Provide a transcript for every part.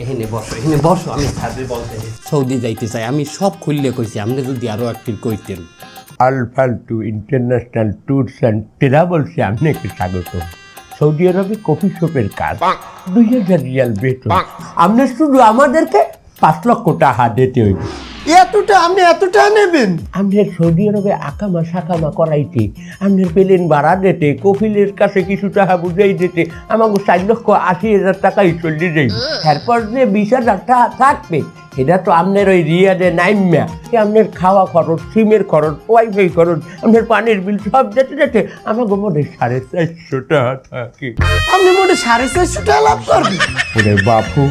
এখানে বসো আমি স্যারকে বলতে সৌদি যাইতে চাই, আমি সব খুললে কইছি, আপনি যদি আরো একটু কইতেন। আল ফালতু ইন্টারন্যাশনাল ট্যুরস অ্যান্ড ট্রাভেলসে আপনাকে স্বাগত। সৌদি আরবে কফি শপের কাজ, 2000 রিয়াল বেতন। আপনি শুধু আমাদেরকে 5 লক্ষ টাকা দিতে হইবে। আপনি এতটা নেবেন? আপনার সৌদি আরবে আকামা সাকামা করাইতে, আপনার প্লেন ভাড়া দিতে, কফিলের কাছে কিছু টাকা বুঝাই দিতে আমাকে 4,80,000 টাকাই চলে যাই। এরপর যে 20,000 টাকা থাকবে এটা তো আপনার ওই রিয়াদে নাইম্যা, আপনার খাওয়া খরচ, সিমের খরচ, ওয়াইফাই খরচ, আপনার পানির বিল সব যেতে যেতে আমাকে মনে 450 টাকা থাকে। আপনি মোটে 450 টাকা লাভ করবেন? ওরে বাপু,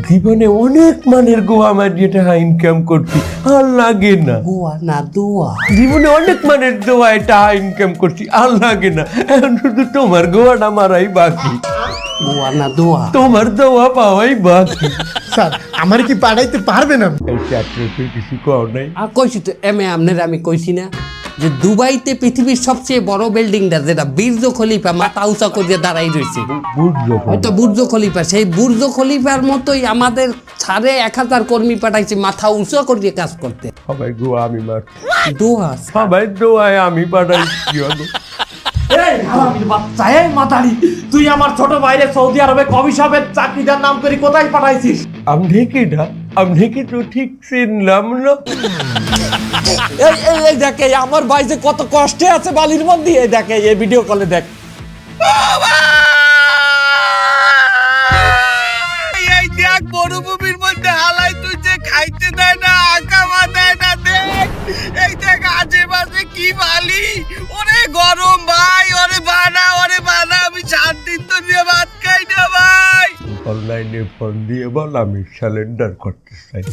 জীবনে অনেক মানের গোয়া মারিয়ে টাকা ইনকাম করছি, আর লাগে না। গোয়া না দোয়া। জীবনে অনেক মানের দোয়ায় টাকা ইনকাম করছি, আর লাগে না। এখন শুধু তোমার গোয়াটা মারাই বাকি, গোয়া না দোয়া। তোমার দোয়া পাওয়াই বাকি। স্যার আমার কি পাঠাইতে পারবেন আপনি? এই চাকরি তুই কিছু কও নাই? আর কইছি তো আপনার আমি কইছি না যে দুবাইতে পৃথিবীর সবচেয়ে বড় বিল্ডিংটা যেটা বুর্জ খলিফা মাথা উঁচা করে দাঁড়াই রয়েছে, বুঝলো হয়তো বুর্জ খলিফা, সেই বুর্জ খলিফার মতোই আমাদের 1000 কর্মী পাঠাইছে মাথা উঁচা করে কাজ করতে। সবাই গোয়া আমি মার, দোয়া। সবাই দোয়ায় আমি পাঠাইছি। মাতারি, তুই আমার ছোট ভাইরে সৌদি আরবে কফি শপের চাকরিদার নাম করে কোথায় পাঠাইছিস? আমি কি না, আমি কি তো ঠিক চিনলাম না। এই দেখে আমার ভাই যে কত কষ্টে আছে বালির মধ্যে, এই দেখে এই ভিডিও কলে দেখ। এই দেখ মরুভূমির মধ্যে হালাই তুই যে খাইতে দেয় না, আকামা দেয় না, দেখ এই দেখ আশেপাশে কি বালি, ওরে গরম ভাই, ওরে বানা আমি 4 দিন তো নিয়ে ভাত খাই না ভাই। অনলাইনে ফোন দিয়ে বল আমি স্যালেন্ডার করতে চাই।